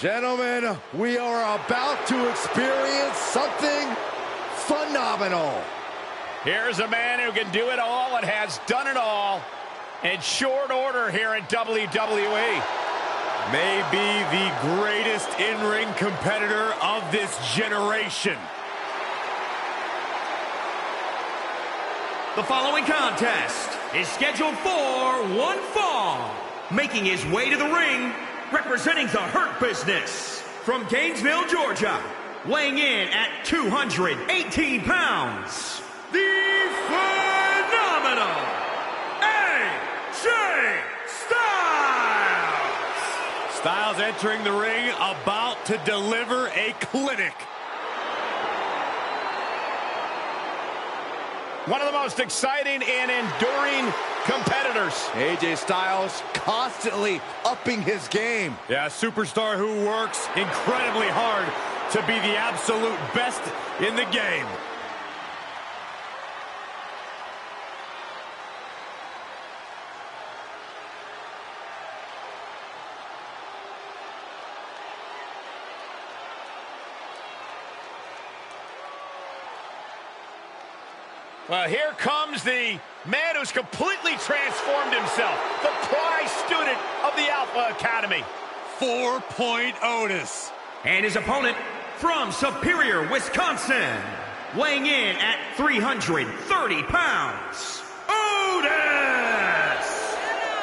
Gentlemen, we are about to experience something phenomenal. Here's a man who can do it all and has done it all in short order here in WWE. Maybe the greatest in-ring competitor of this generation. The following contest is scheduled for one fall. Making his way to the ring, representing the Hurt Business, from Gainesville, Georgia, weighing in at 218 pounds, the phenomenal AJ Styles! Styles entering the ring, about to deliver a clinic. One of the most exciting and enduring competitors. AJ Styles constantly upping his game. Yeah, a superstar who works incredibly hard to be the absolute best in the game. Well, here comes the man who's completely transformed himself. The prize student of the Alpha Academy. 4-point Otis. And his opponent from Superior, Wisconsin, weighing in at 330 pounds, Otis!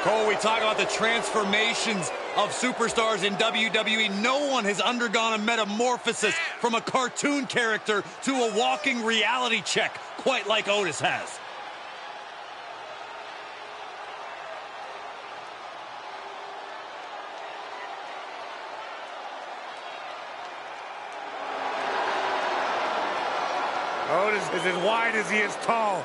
Cole, we talk about the transformations of superstars in WWE. No one has undergone a metamorphosis from a cartoon character to a walking reality check quite like Otis has. Otis is as wide as he is tall.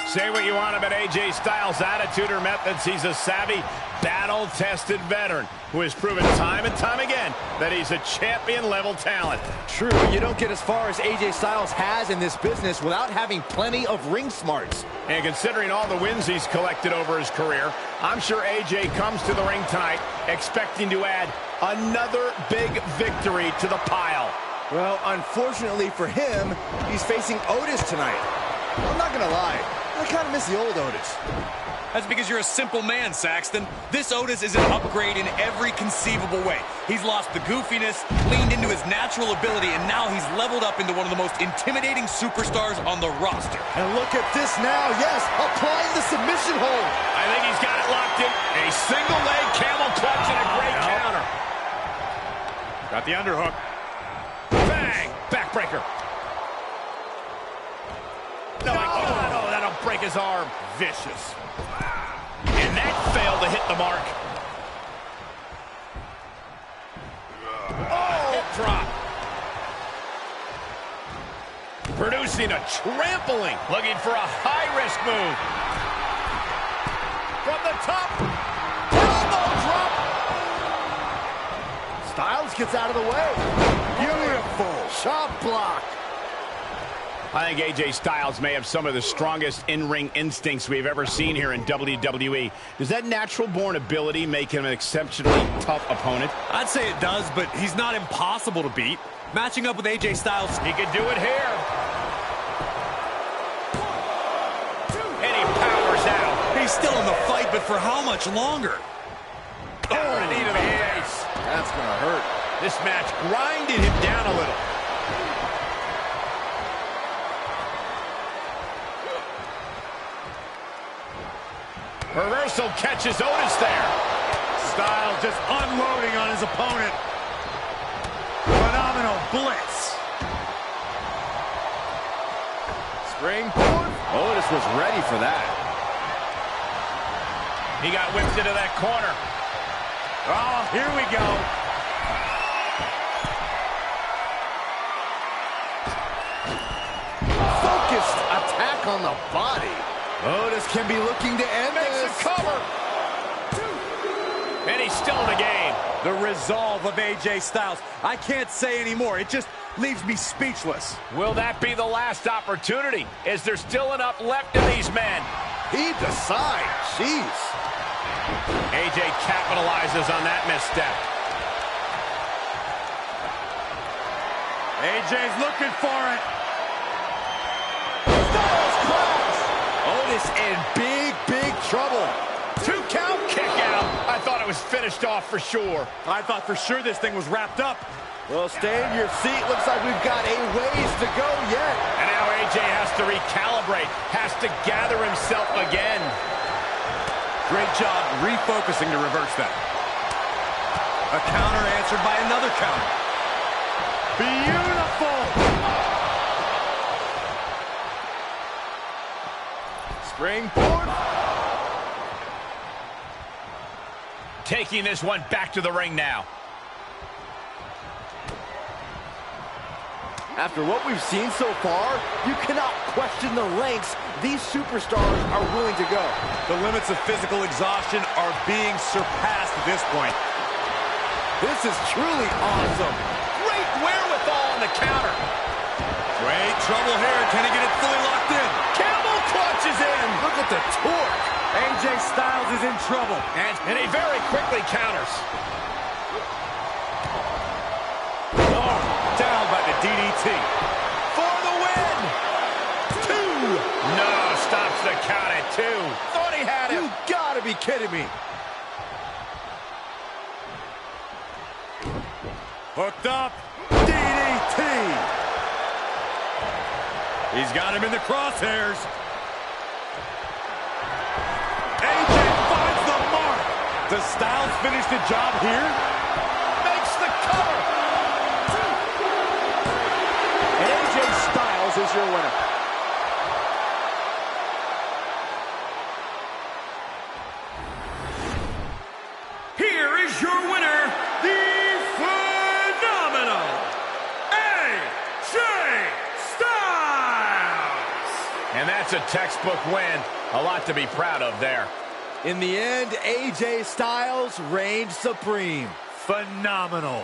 Say what you want about AJ Styles' attitude or methods. He's a savvy, battle-tested veteran who has proven time and time again that he's a champion-level talent. True, you don't get as far as AJ Styles has in this business without having plenty of ring smarts. And considering all the wins he's collected over his career, I'm sure AJ comes to the ring tonight expecting to add another big victory to the pile. Well, unfortunately for him, he's facing Otis tonight. I'm not gonna lie, I kind of miss the old Otis. That's because you're a simple man, Saxton. This Otis is an upgrade in every conceivable way. He's lost the goofiness, leaned into his natural ability, and now he's leveled up into one of the most intimidating superstars on the roster. And look at this now, yes, applying the submission hold. I think he's got it locked in. A single leg camel clutch and a great counter. Got the underhook. Bang! Backbreaker. No, that'll break his arm. Vicious. And that failed to hit the mark. Oh, hip drop. Producing a trampling. Looking for a high-risk move. From the top. Elbow drop. Styles gets out of the way. Beautiful. Chop block. I think AJ Styles may have some of the strongest in-ring instincts we've ever seen here in WWE. Does that natural-born ability make him an exceptionally tough opponent? I'd say it does, but he's not impossible to beat. Matching up with AJ Styles, He could do it here. And he powers out. he's still in the fight, but for how much longer? Oh, knee to the face. That's gonna hurt. This match grinded him down a little. Reversal catches Otis there. Styles just unloading on his opponent. Phenomenal blitz. Springboard. Otis was ready for that. He got whipped into that corner. Oh, here we go. Focused attack on the body. Otis can be looking to end Makes this. a cover. And he he's still in the game. The resolve of AJ Styles. I can't say anymore. It just leaves me speechless. Will that be the last opportunity? Is there still enough left in these men? He decides. Jeez. AJ capitalizes on that misstep. AJ's looking for it. Styles clash. Otis in big trouble. 2 count, kick out. I thought it was finished off for sure. I thought for sure this thing was wrapped up. Well, stay in your seat. Looks like we've got a ways to go yet. And now AJ has to recalibrate, has to gather himself again. Great job refocusing to reverse that. A counter answered by another counter. Beautiful! Springboard. Taking this one back to the ring now. After what we've seen so far, you cannot question the lengths these superstars are willing to go. The limits of physical exhaustion are being surpassed at this point. This is truly awesome. Great wherewithal on the counter. Great trouble here. Can he get it fully locked in? Camel clutch is in. Look at the torque. AJ Styles is in trouble. And he very quickly counters. Oh, Down by the DDT. for the win. 2. No, stops the count at 2. Thought he had it. You gotta be kidding me. Hooked up. DDT. He's got him in the crosshairs. AJ finds the mark. Does Styles finish the job here? Makes the cover. And AJ Styles is your winner. Here is your winner, the phenomenal AJ Styles! And that's a textbook win. A lot to be proud of there. In the end, AJ Styles reigned supreme. Phenomenal.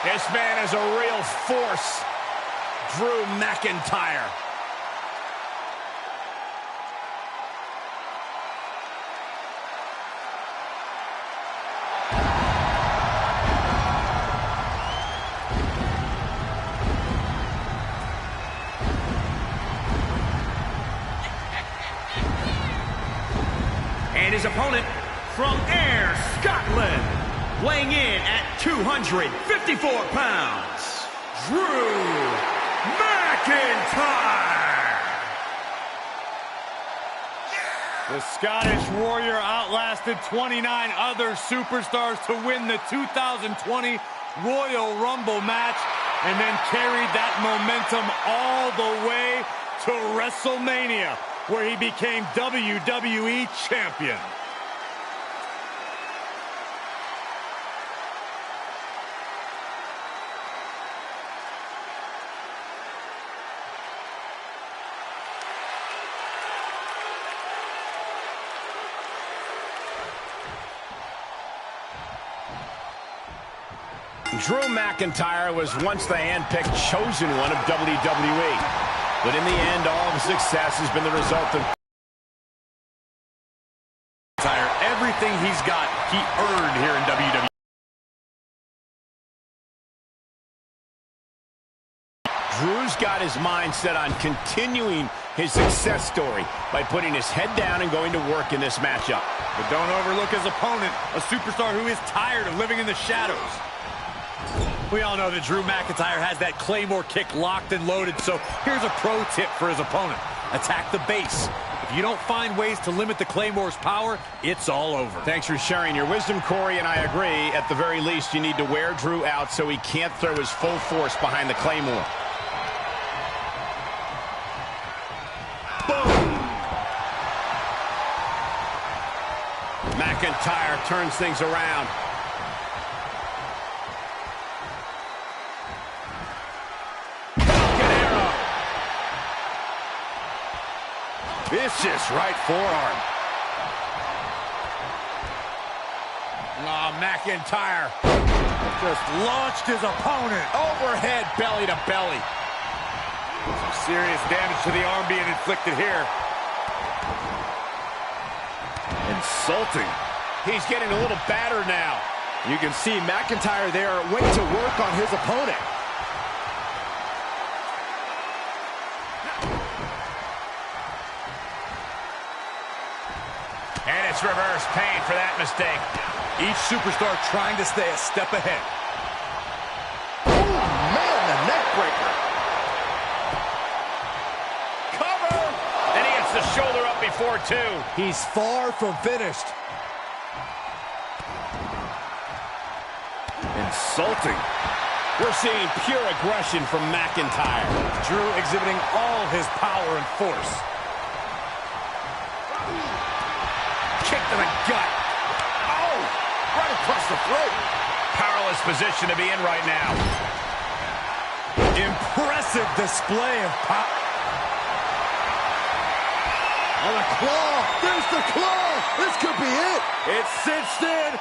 This man is a real force. Drew McIntyre. And his opponent from Ayr, Scotland, weighing in at 254 pounds, Drew McIntyre. The Scottish Warrior outlasted 29 other superstars to win the 2020 Royal Rumble match and then carried that momentum all the way to WrestleMania, where he became WWE Champion. Drew McIntyre was once the handpicked chosen one of WWE. But in the end, all of his success has been the result of everything he's got, he earned here in WWE. Drew's got his mind set on continuing his success story by putting his head down and going to work in this matchup. But don't overlook his opponent, a superstar who is tired of living in the shadows. We all know that Drew McIntyre has that Claymore kick locked and loaded, so here's a pro tip for his opponent. Attack the base. If you don't find ways to limit the Claymore's power, it's all over. Thanks for sharing your wisdom, Corey, and I agree. At the very least, you need to wear Drew out so he can't throw his full force behind the Claymore. Boom! McIntyre turns things around. Vicious right forearm. Oh, McIntyre Just launched his opponent. overhead belly to belly. Some serious damage to the arm being inflicted here. Insulting. He's getting a little battered now. You can see McIntyre there waiting to work on his opponent. And it's reverse pain for that mistake. Each superstar trying to stay a step ahead. Oh, man, the neck breaker. Cover! And he gets the shoulder up before two. He's far from finished. Insulting. We're seeing pure aggression from McIntyre. Drew exhibiting all his power and force. Kick to the gut. Oh, right across the throat. Powerless position to be in right now. Impressive display of power. On the claw. There's the claw. This could be it. It's cinched in.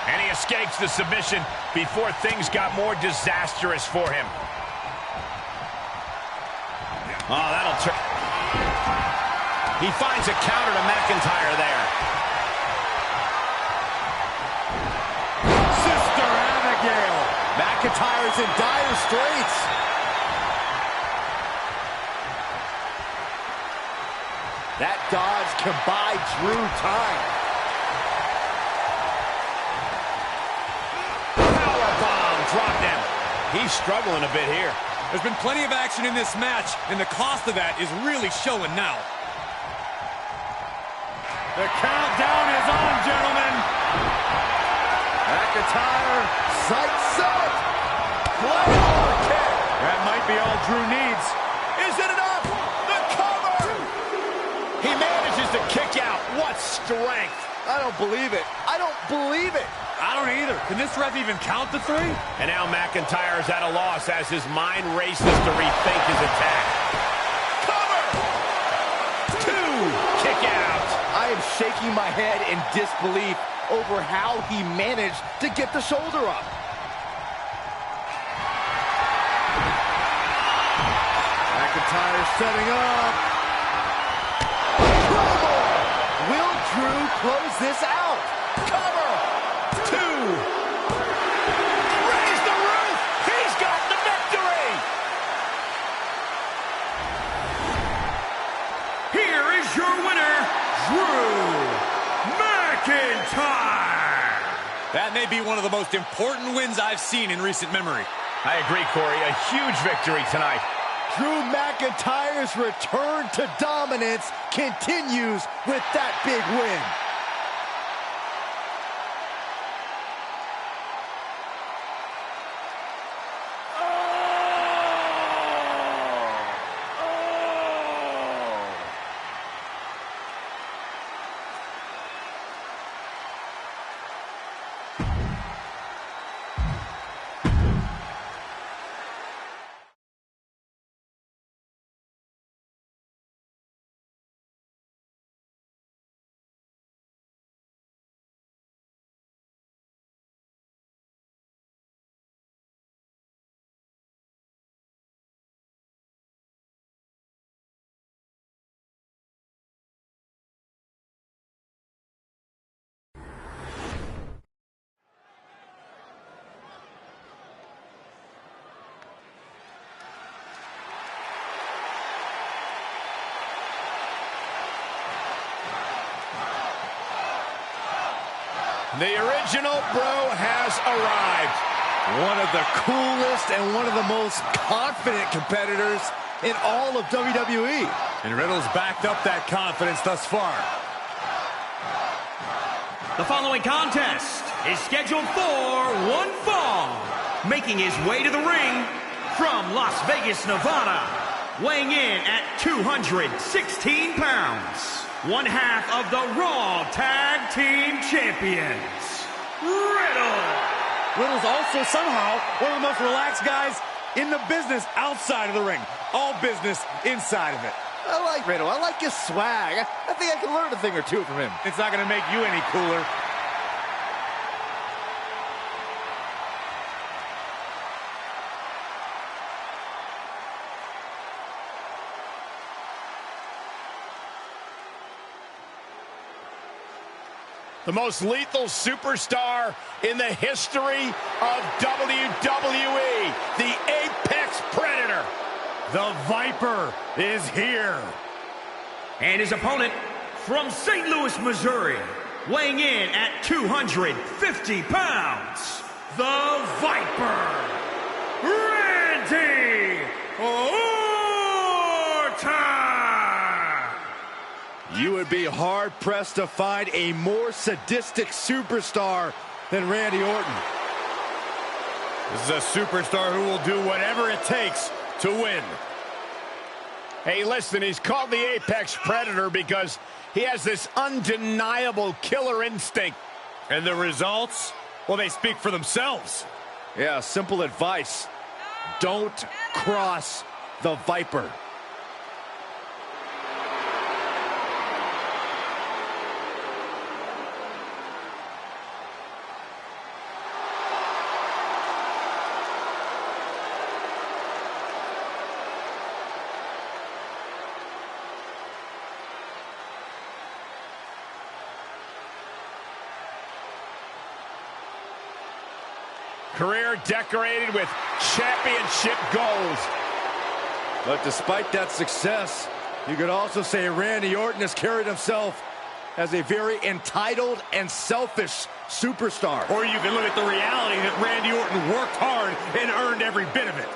And he escapes the submission before things got more disastrous for him. Oh, that'll turn. He finds a counter to McIntyre there. Sister Abigail. McIntyre's in dire straits. That dodge can buy Drew time. Powerbomb dropped him. He's struggling a bit here. There's been plenty of action in this match, and the cost of that is really showing now. The countdown is on, gentlemen. McIntyre, sight set. Claymore kick. That might be all Drew needs. Is it enough? The cover! He manages to kick out. What strength! I don't believe it. I don't believe it. I don't either. Can this ref even count to three? And now McIntyre is at a loss as his mind races to rethink his attack. Cover! Two! Kick out! I am shaking my head in disbelief over how he managed to get the shoulder up. McIntyre setting up. Will Drew close this out? Cover. 2. Raise the roof. He's got the victory. Here is your winner, Drew McIntyre. That may be one of the most important wins I've seen in recent memory. I agree, Corey. A huge victory tonight. Drew McIntyre's return to dominance continues with that big win. The original bro has arrived. One of the coolest and one of the most confident competitors in all of WWE. And Riddle's backed up that confidence thus far. The following contest is scheduled for one fall. Making his way to the ring from Las Vegas, Nevada, weighing in at 216 pounds, one half of the Raw Tag Team Champions, Riddle. Riddle's also somehow one of the most relaxed guys in the business outside of the ring. All business inside of it. I like Riddle. I like his swag. I think I can learn a thing or two from him. It's not going to make you any cooler. The most lethal superstar in the history of WWE, the Apex Predator. The Viper is here. And his opponent from St. Louis, Missouri, weighing in at 250 pounds, the Viper, Randy Orton. You would be hard-pressed to find a more sadistic superstar than Randy Orton. This is a superstar who will do whatever it takes to win. Hey, listen, he's called the Apex Predator because he has this undeniable killer instinct. And the results, well, they speak for themselves. Yeah, simple advice. Don't cross the Viper. Career decorated with championship goals. But despite that success, you could also say Randy Orton has carried himself as a very entitled and selfish superstar. Or you can look at the reality that Randy Orton worked hard and earned every bit of it.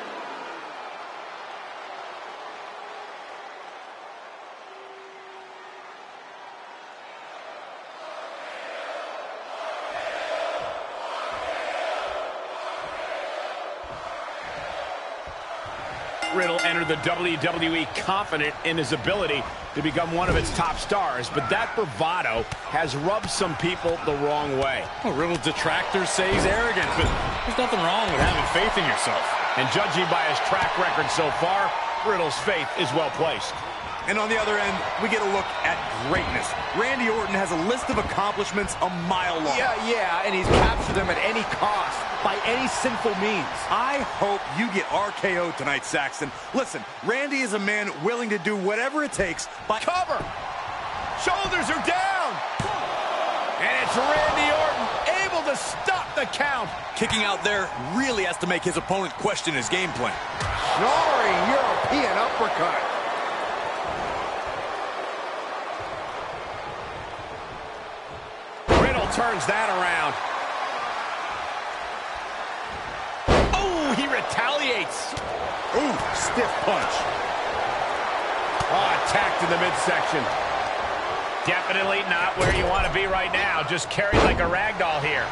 Riddle entered the WWE confident in his ability to become one of its top stars, but that bravado has rubbed some people the wrong way. Well, Riddle's detractors say he's arrogant, but there's nothing wrong with having faith in yourself. And judging by his track record so far, Riddle's faith is well placed. And on the other end, we get a look at greatness. Randy Orton has a list of accomplishments a mile long. Yeah, and he's captured them at any cost, by any sinful means. I hope you get RKO'd tonight, Saxton. Listen, Randy is a man willing to do whatever it takes by... Cover! Shoulders are down! And it's Randy Orton able to stop the count. Kicking out there really has to make his opponent question his game plan. Soaring European uppercut. Turns that around. Oh, he retaliates. Ooh, stiff punch. Oh, attacked in the midsection. Definitely not where you want to be right now. Just carried like a rag doll here.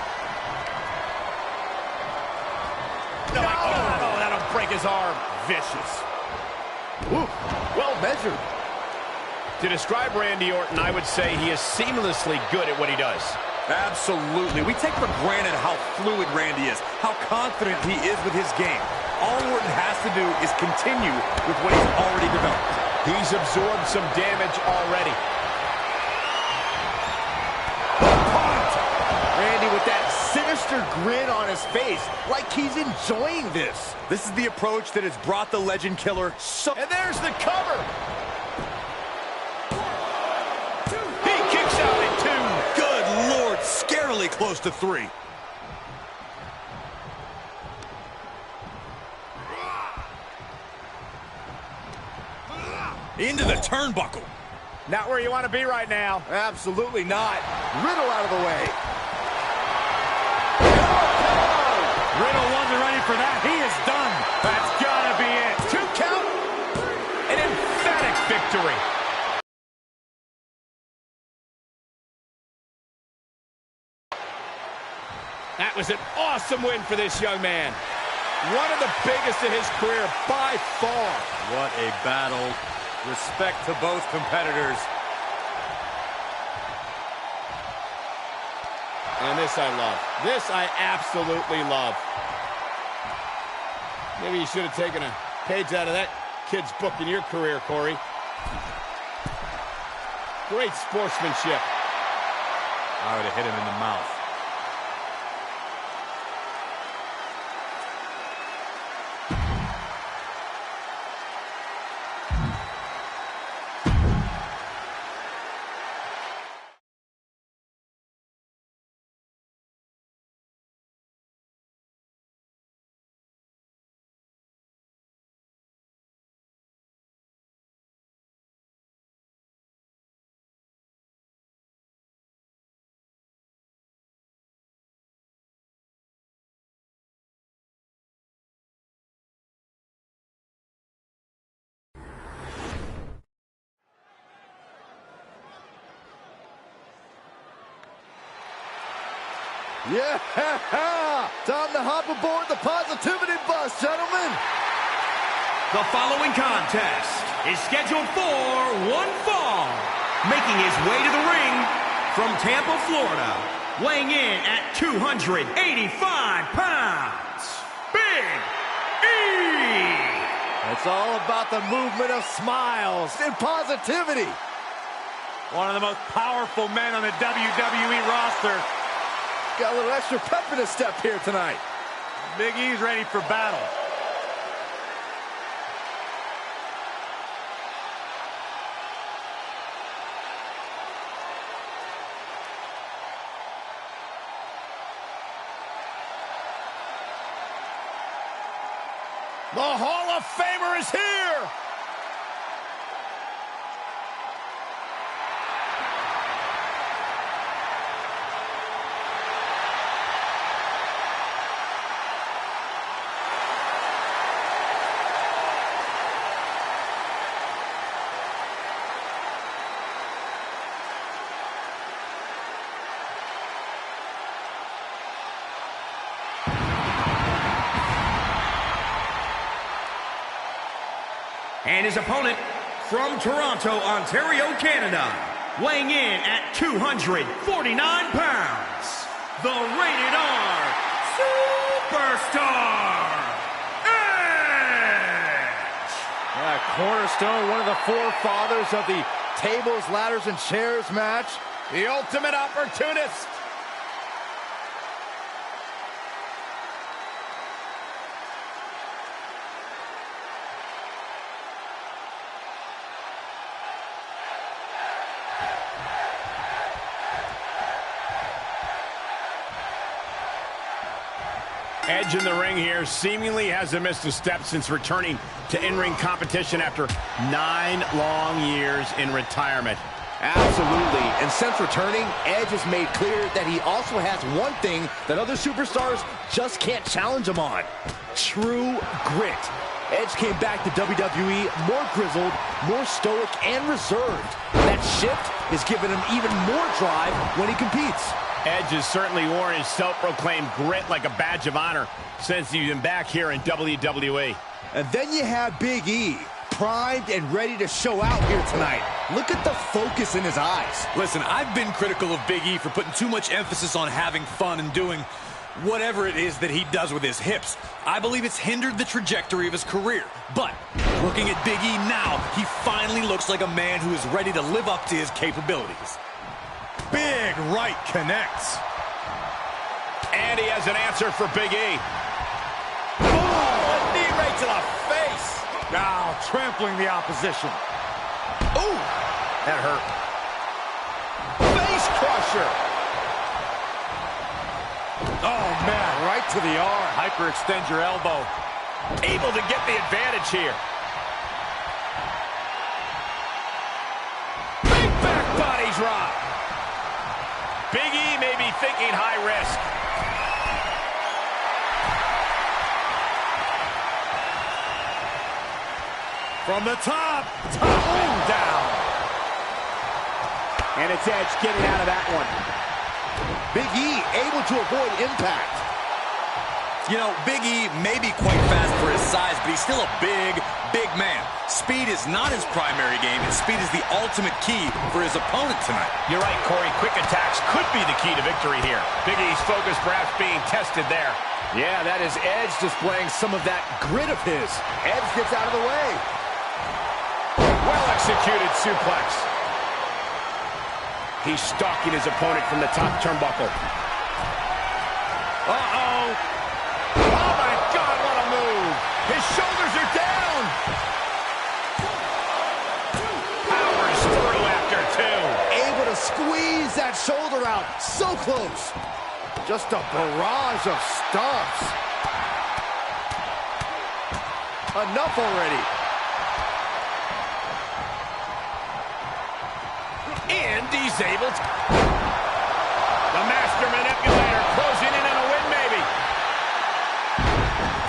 No, oh, that'll break his arm. Vicious. Ooh, well measured. To describe Randy Orton, I would say he is seamlessly good at what he does. Absolutely. We take for granted how fluid Randy is, how confident he is with his game. All Orton has to do is continue with what he's already developed. He's absorbed some damage already. Randy with that sinister grin on his face, like he's enjoying this. This is the approach that has brought the Legend Killer so... And there's the cover. He kicks out at 2. Good Lord, scarily close to 3. Into the turnbuckle. Not where you want to be right now. Absolutely not. Riddle out of the way. Riddle wasn't ready for that. He is done. That's gotta be it. 2 count. An emphatic victory. That was an awesome win for this young man. One of the biggest in his career by far. What a battle. Respect to both competitors. And this I love. This I absolutely love. Maybe you should have taken a page out of that kid's book in your career, Corey. Great sportsmanship. I would have hit him in the mouth. Yeah! Time to hop aboard the positivity bus, gentlemen! The following contest is scheduled for one fall. Making his way to the ring from Tampa, Florida, weighing in at 285 pounds, Big E! It's all about the movement of smiles and positivity. One of the most powerful men on the WWE roster. Got a little extra pep in his step here tonight. Big E's ready for battle. The Hall of Famer is here! And his opponent from Toronto, Ontario, Canada, weighing in at 249 pounds, the Rated R Superstar, Edge! cornerstone, one of the forefathers of the tables, ladders, and chairs match. The ultimate opportunist. Edge in the ring here seemingly hasn't missed a step since returning to in-ring competition after 9 long years in retirement. Absolutely. And since returning, Edge has made clear that he also has one thing that other superstars just can't challenge him on: true grit. Edge came back to WWE more grizzled, more stoic, and reserved. That shift has given him even more drive when he competes. Edge has certainly worn his self-proclaimed grit like a badge of honor since he's been back here in WWE. And then you have Big E, primed and ready to show out here tonight. Look at the focus in his eyes. Listen, I've been critical of Big E for putting too much emphasis on having fun and doing whatever it is that he does with his hips. I believe it's hindered the trajectory of his career. But looking at Big E now, he finally looks like a man who is ready to live up to his capabilities. Big right connects. And he has an answer for Big E. Oh, a knee right to the face. Now trampling the opposition. Ooh, that hurt. Face crusher. Oh, man, right to the arm. Hyperextend your elbow. Able to get the advantage here. Big back body drop. Big E may be thinking high risk. From the top and down. And it's Edge getting out of that one. Big E able to avoid impact. You know, Big E may be quite fast for his size, but he's still a big man. Speed is not his primary game, and speed is the ultimate key for his opponent tonight. You're right, Corey. Quick attacks could be the key to victory here. Big E's focus perhaps being tested there. Yeah, that is Edge displaying some of that grit of his. Edge gets out of the way. Well-executed suplex. He's stalking his opponent from the top turnbuckle. Uh-oh. Oh, my God, what a move. His shoulders are down. Powers through after 2. Able to squeeze that shoulder out. So close. Just a barrage of stomps. Enough already. And he's able to... The master manipulator closing in on a win, maybe.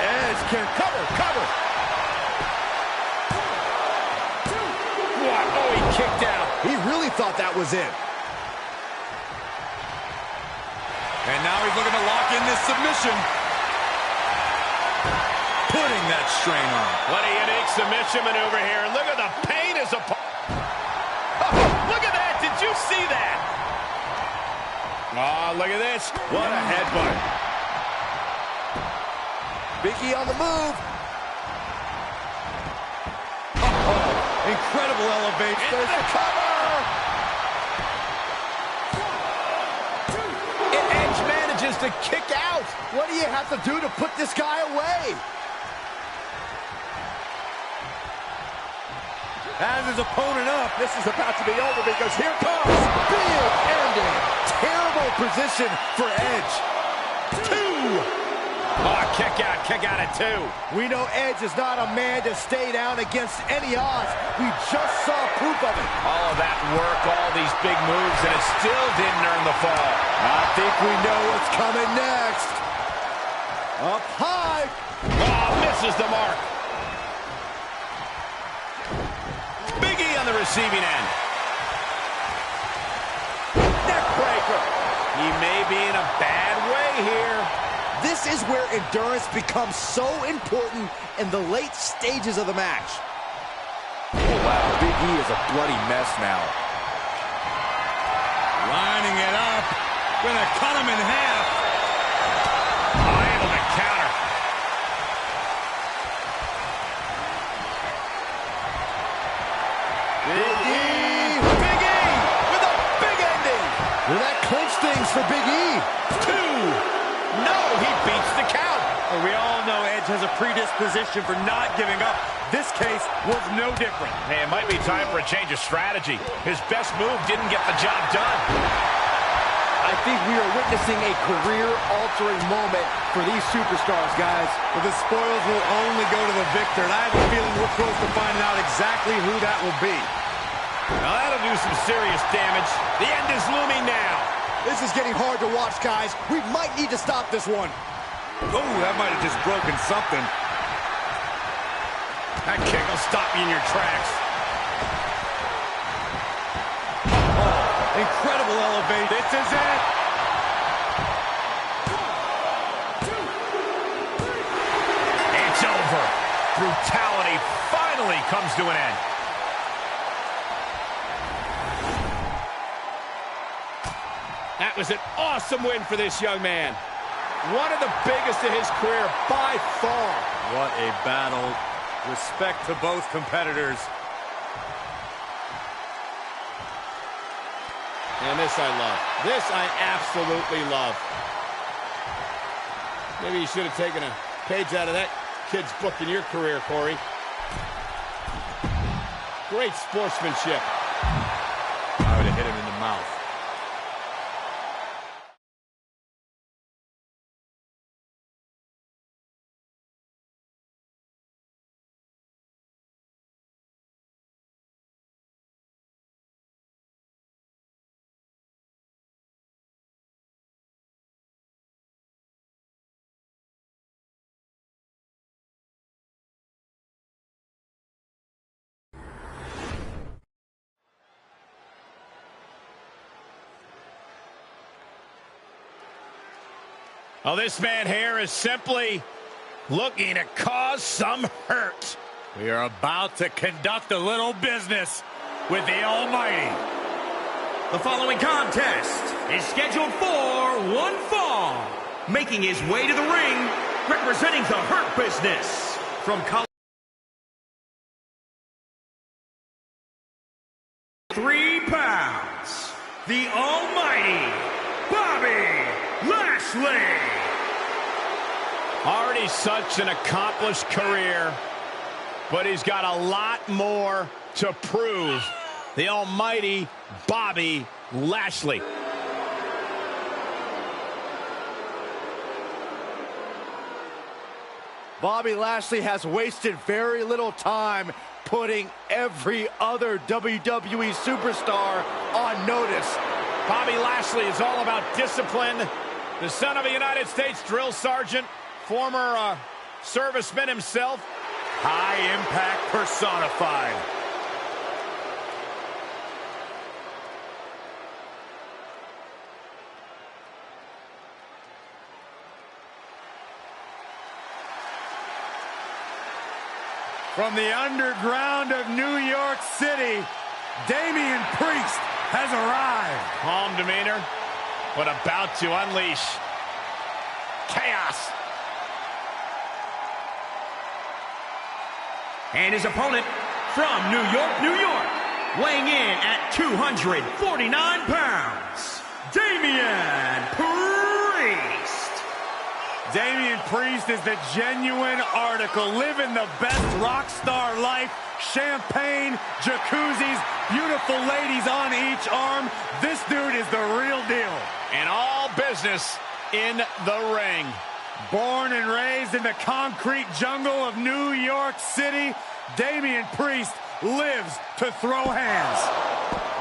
Edge can cover. What? Oh, he kicked out. He really thought that was it. And now he's looking to lock in this submission. Putting that strain on. What a unique submission maneuver here. Look at the pain as a... Look at that! Did you see that? Oh, look at this. What a headbutt. Big E on the move. Oh, incredible elevation. There's the cover. And Edge manages to kick out. What do you have to do to put this guy away? As his opponent up, this is about to be over because here comes big ending. Terrible position for Edge. 2. Oh, kick out at 2. We know Edge is not a man to stay down against any odds. We just saw proof of it. All of that work, all these big moves, and it still didn't earn the fall. I think we know what's coming next. Up high. Oh, misses the mark. Big E on the receiving end. Neck breaker. He may be in a bad way here. This is where endurance becomes so important in the late stages of the match. Oh, wow, Big E is a bloody mess now. Lining it up. Gonna cut him in half. Oh, able to counter. comes for Big E. 2. No, he beats the count. We all know Edge has a predisposition for not giving up. This case was no different. Hey, it might be time for a change of strategy. His best move didn't get the job done. I think we are witnessing a career-altering moment for these superstars, guys. But the spoils will only go to the victor, and I have a feeling we're close to finding out exactly who that will be. Now that'll do some serious damage. The end is looming now. This is getting hard to watch, guys. We might need to stop this one. Oh, that might have just broken something. That kick will stop you in your tracks. Oh, incredible elevation. This is it. 1, 2, 3. It's over. Brutality finally comes to an end. That was an awesome win for this young man. One of the biggest of his career by far. What a battle. Respect to both competitors. And this I love. This I absolutely love. Maybe you should have taken a page out of that kid's book in your career, Corey. Great sportsmanship. I would have hit him in the mouth. Oh, this man here is simply looking to cause some hurt. We are about to conduct a little business with the Almighty. The following contest is scheduled for one fall. Making his way to the ring, representing the Hurt Business from Colorado. 3 pounds, the Almighty Bobby Lashley. Already such an accomplished career, but he's got a lot more to prove. The Almighty Bobby Lashley. Bobby Lashley has wasted very little time putting every other WWE superstar on notice. Bobby Lashley is all about discipline. The son of a United States drill sergeant, former serviceman himself. High impact personified. From the underground of New York City, Damian Priest has arrived. Calm demeanor, but about to unleash chaos. And his opponent from New York, New York, weighing in at 249 pounds, Damian Priest. Damian Priest is the genuine article, living the best rock star life. Champagne, jacuzzis, beautiful ladies on each arm. This dude is the real deal. And all business in the ring. Born and raised in the concrete jungle of New York City, Damian Priest lives to throw hands.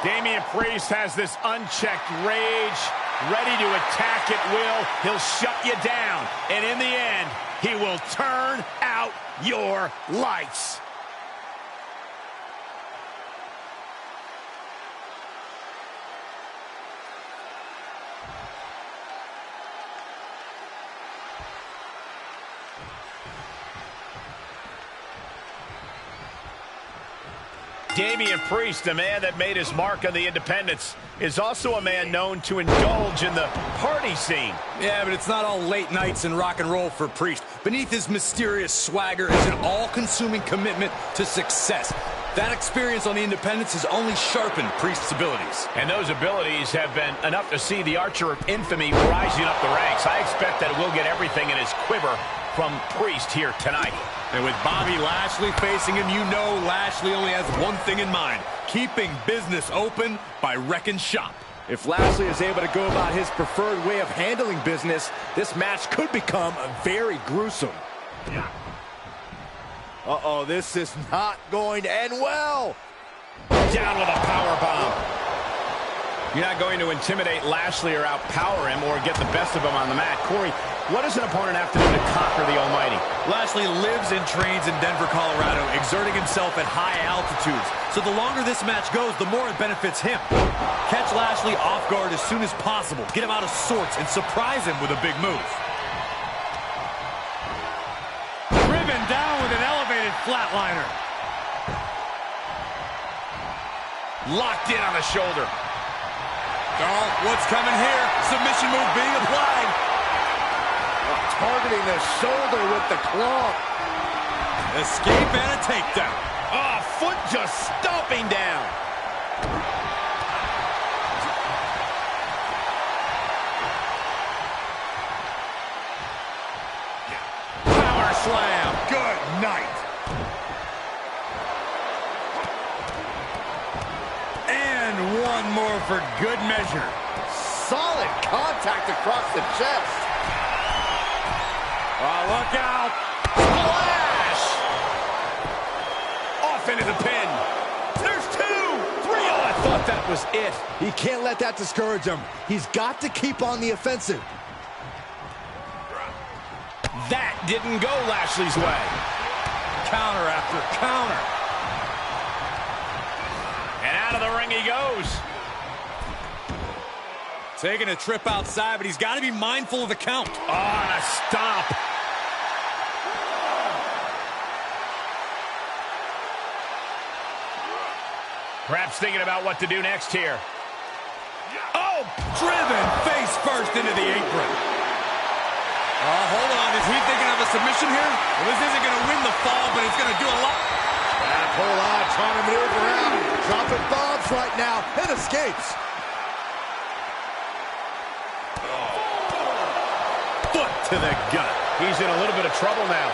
Damian Priest has this unchecked rage, ready to attack at will. He'll shut you down, and in the end, he will turn out your lights. Damian Priest, a man that made his mark on the independents, is also a man known to indulge in the party scene. Yeah, but it's not all late nights and rock and roll for Priest. Beneath his mysterious swagger is an all-consuming commitment to success. That experience on the independents has only sharpened Priest's abilities. And those abilities have been enough to see the Archer of Infamy rising up the ranks. I expect that we'll get everything in his quiver from Priest here tonight. And with Bobby Lashley facing him, you know Lashley only has one thing in mind: keeping business open by wrecking shop. If Lashley is able to go about his preferred way of handling business, this match could become very gruesome. Yeah. Uh-oh, this is not going to end well. Down with a power bomb. You're not going to intimidate Lashley or outpower him or get the best of him on the mat. Corey, what does an opponent have to do to conquer the Almighty? Lashley lives and trains in Denver, Colorado, exerting himself at high altitudes. So the longer this match goes, the more it benefits him. Catch Lashley off guard as soon as possible. Get him out of sorts and surprise him with a big move. Driven down with an elevated flatliner. Locked in on the shoulder. Oh, what's coming here? Submission move being applied. Targeting the shoulder with the claw. Escape and a takedown. Oh, foot just stomping down. Power slam. Good night. And one more for good measure. Solid contact across the chest. Oh, look out. Splash. Off into the pin. There's 2, 3. Oh, I thought that was it. He can't let that discourage him. He's got to keep on the offensive. That didn't go Lashley's way. Counter after counter. And out of the ring he goes. Taking a trip outside, but he's got to be mindful of the count. Oh, and a stomp. Perhaps thinking about what to do next here. Oh, driven face first into the apron. Oh, hold on. Is he thinking of a submission here? Well, this isn't going to win the fall, but it's going to do a lot. Hold on, trying to maneuver around. Dropping bombs right now and escapes. Foot to the gut. He's in a little bit of trouble now.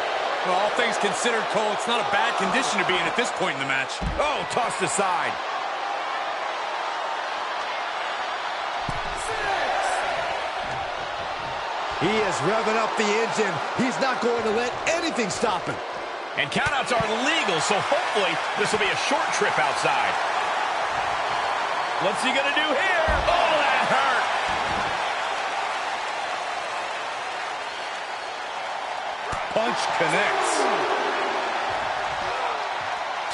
Well, all things considered, Cole, it's not a bad condition to be in at this point in the match. Oh, tossed aside. He is revving up the engine. He's not going to let anything stop him. And countouts are legal, so hopefully this will be a short trip outside. What's he going to do here? Oh, that hurt. Punch connects.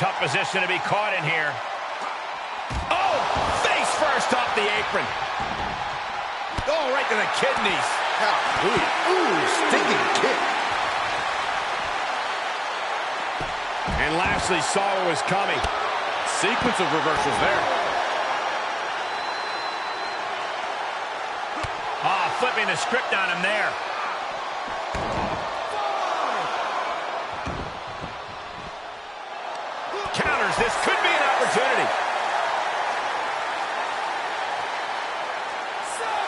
Tough position to be caught in here. Oh, face first off the apron. Oh, right to the kidneys. Ooh, stinging kick. And Lashley saw what was coming. Sequence of reversals there. Ah, flipping the script on him there. Counters. This could be an opportunity.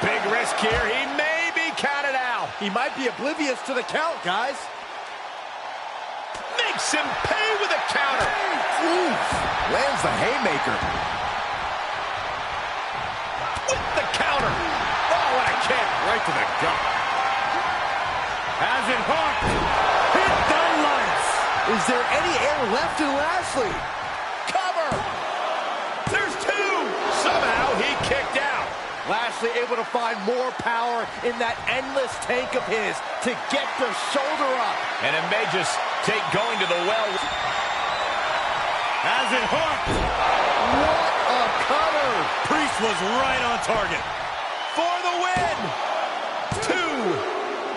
Big risk here. He may be counted out. He might be oblivious to the count, guys. Makes him pay with a counter. Oof. Lands the haymaker. With the counter. Oh, what a kick. Right to the gut. Has it hooked. Hit the lights. Is there any air left in Lashley? Cover. There's 2. Somehow he kicked out. Lashley able to find more power in that endless tank of his to get the shoulder up. And it may just take going to the well. Has it hooked. What a cutter. Priest was right on target. For the win. 2.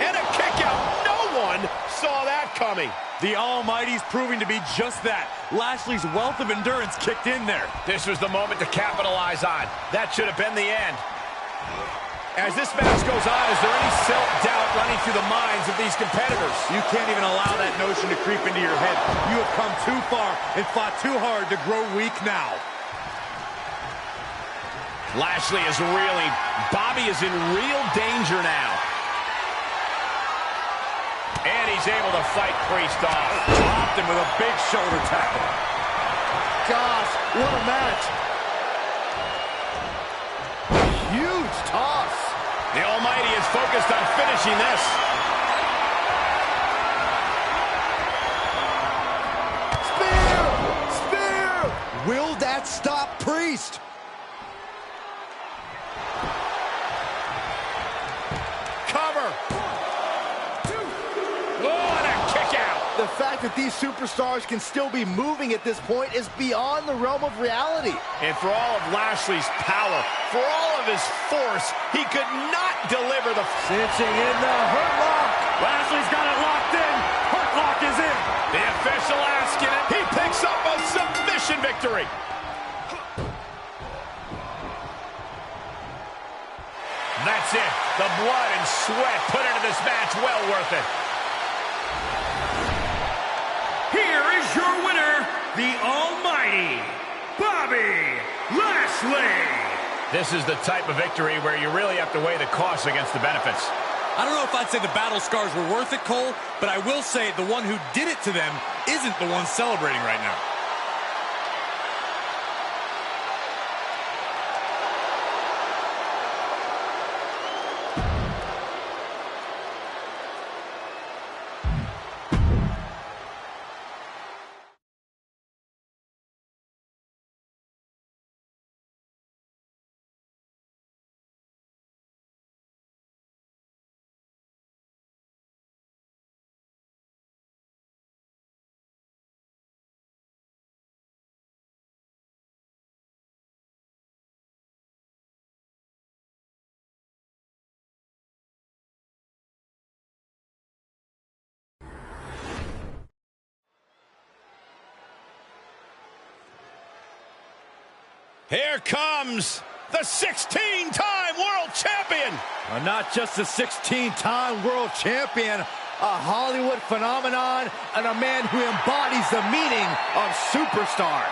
And a kick out. No one saw that coming. The Almighty's proving to be just that. Lashley's wealth of endurance kicked in there. This was the moment to capitalize on. That should have been the end. As this match goes on, is there any self-doubt running through the minds of these competitors? You can't even allow that notion to creep into your head. You have come too far and fought too hard to grow weak now. Lashley is reeling. Bobby is in real danger now. And he's able to fight Priest off. Dropped him with a big shoulder tackle. Gosh, what a match. Huge toss. The Almighty is focused on finishing this. Spear! Spear! Will that stop Priest? Cover. Oh, and a kick out. The fact that these superstars can still be moving at this point is beyond the realm of reality. And for all of Lashley's power, for all of his force, he could not deliver the... Cinching in the hurt lock. Lashley's got it locked in. Hurt lock is in. The official asking it. He picks up a submission victory. That's it. The blood and sweat put into this match, well worth it. Here is your winner, the Almighty Bobby Lashley. This is the type of victory where you really have to weigh the costs against the benefits. I don't know if I'd say the battle scars were worth it, Cole, but I will say the one who did it to them isn't the one celebrating right now. Here comes the 16-time world champion. Not just a 16-time world champion, a Hollywood phenomenon, and a man who embodies the meaning of superstar.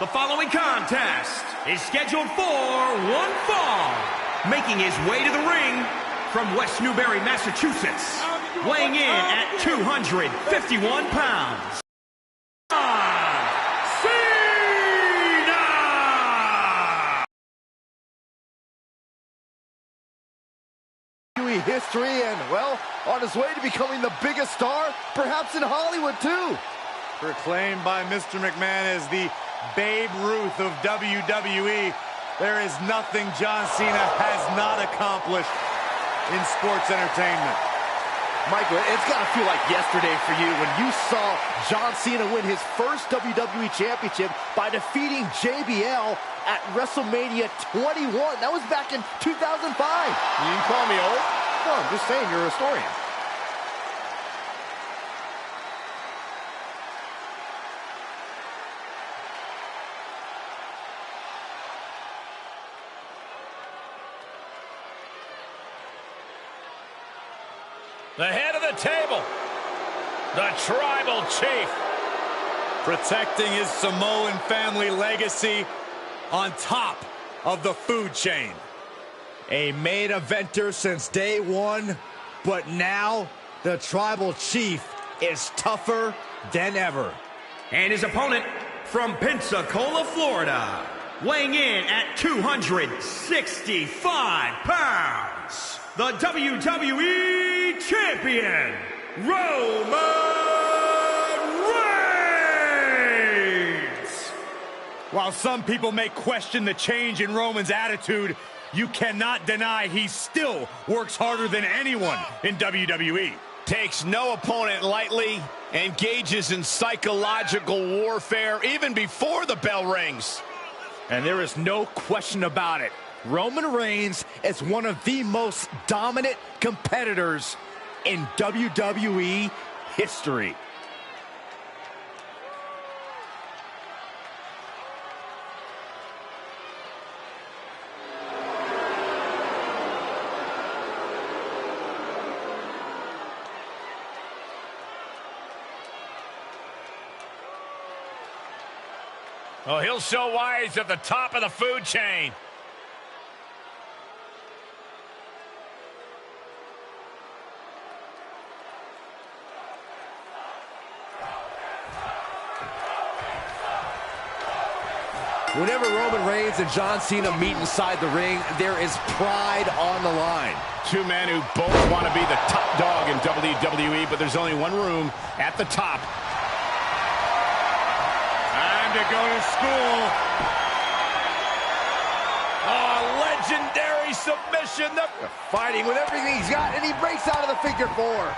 The following contest is scheduled for one fall. Making his way to the ring from West Newbury, Massachusetts, weighing in at 251 pounds. History and, well, on his way to becoming the biggest star, perhaps in Hollywood, too. Proclaimed by Mr. McMahon as the Babe Ruth of WWE, there is nothing John Cena has not accomplished in sports entertainment. Michael, it's got to feel like yesterday for you when you saw John Cena win his first WWE Championship by defeating JBL at WrestleMania 21. That was back in 2005. You can call me old. No, I'm just saying you're a historian. The head of the table, the Tribal Chief. Protecting his Samoan family legacy on top of the food chain. A main eventer since day one, but now the Tribal Chief is tougher than ever. And his opponent from Pensacola, Florida, weighing in at 265 pounds, the WWE Champion, Roman Reigns! While some people may question the change in Roman's attitude, you cannot deny he still works harder than anyone in WWE. Takes no opponent lightly, engages in psychological warfare even before the bell rings. And there is no question about it. Roman Reigns is one of the most dominant competitors in WWE history. Oh, he'll show why he's at the top of the food chain. Whenever Roman Reigns and John Cena meet inside the ring, there is pride on the line. Two men who both want to be the top dog in WWE, but there's only one room at the top. Time to go to school. Oh, legendary submission. Fighting with everything he's got, and he breaks out of the figure four.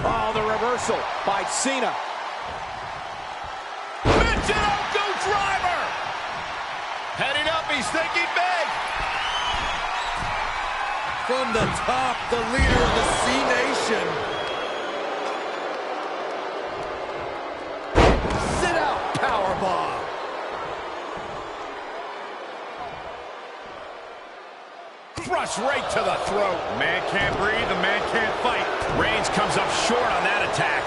Oh, the reversal by Cena. Driver! Heading up, he's thinking big! From the top, the leader of the C-Nation. Sit out, powerbomb! Thrust right to the throat. Man can't breathe, the man can't fight. Reigns comes up short on that attack.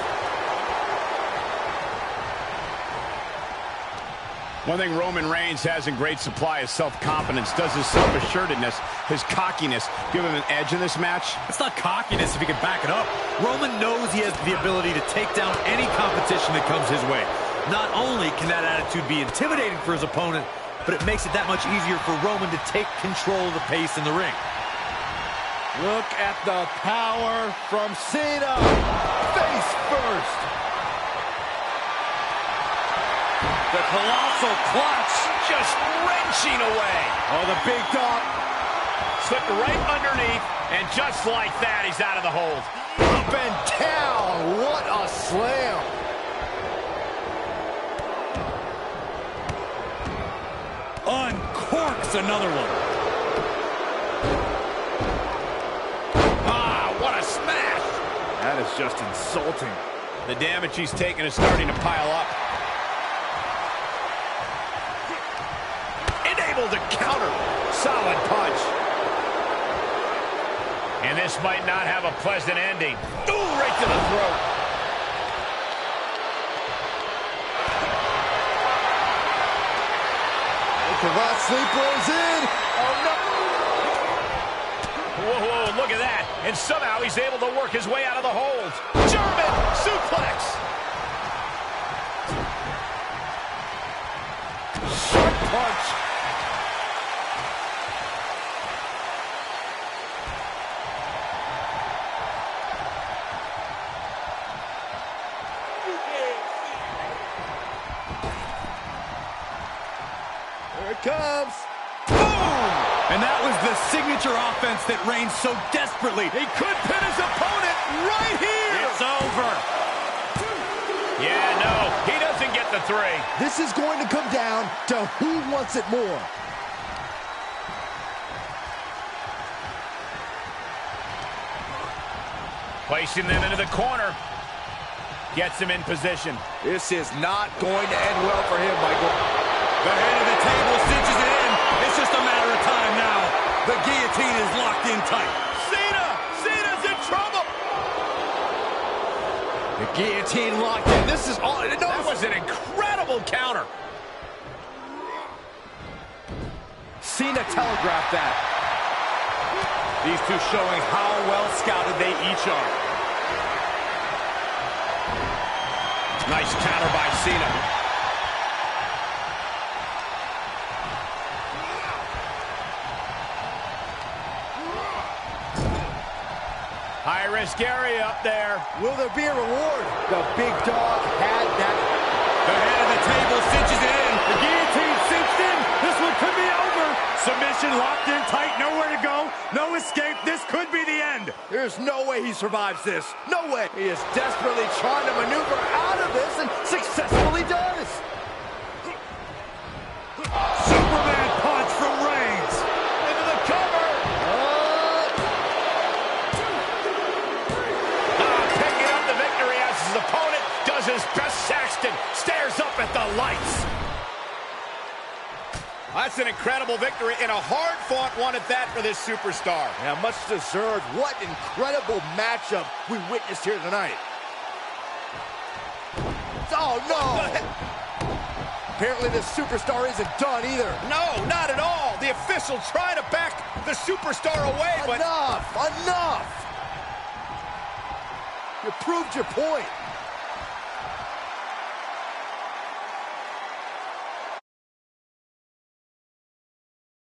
One thing Roman Reigns has in great supply is self-confidence. Does his self-assuredness, his cockiness, give him an edge in this match? It's not cockiness if he can back it up. Roman knows he has the ability to take down any competition that comes his way. Not only can that attitude be intimidating for his opponent, but it makes it that much easier for Roman to take control of the pace in the ring. Look at the power from Cena. Face first. The colossal clutch. Just wrenching away. Oh, the big dog. Slipped right underneath, and just like that, he's out of the hold. Up and down. What a slam. Uncorks another one. Ah, what a smash. That is just insulting. The damage he's taken is starting to pile up. Able to counter. Solid punch. And this might not have a pleasant ending. Ooh, right to the throat. Cravat sleepers in. Oh, no. Whoa, whoa, look at that. And somehow he's able to work his way out of the hold. German suplex. Sharp punch. Comes. Boom! And that was the signature offense that Reigns so desperately. He could pin his opponent right here. It's over. Yeah, no, he doesn't get the three. This is going to come down to who wants it more. Placing them into the corner. Gets him in position. This is not going to end well for him, Michael. The head of the table cinches it in. It's just a matter of time now. The guillotine is locked in tight. Cena's in trouble. The guillotine locked in. This is all. That was an incredible counter. Cena telegraphed that. These two showing how well scouted they each are. Nice counter by Cena. High-risk area up there. Will there be a reward? The big dog had that. The head of the table cinches it in. The guillotine sinks in. This one could be over. Submission locked in tight. Nowhere to go. No escape. This could be the end. There's no way he survives this. No way. He is desperately trying to maneuver out of this and successfully does. Superman punch from Reigns. Into the cover. Picking up the victory as his opponent does his best. Saxton stares up at the lights. That's an incredible victory and a hard-fought one at that for this superstar. Yeah, much deserved. What incredible matchup we witnessed here tonight. Oh, no. Apparently this superstar isn't done either. No, not at all. The official trying to back the superstar away, but... Enough! Enough! You proved your point.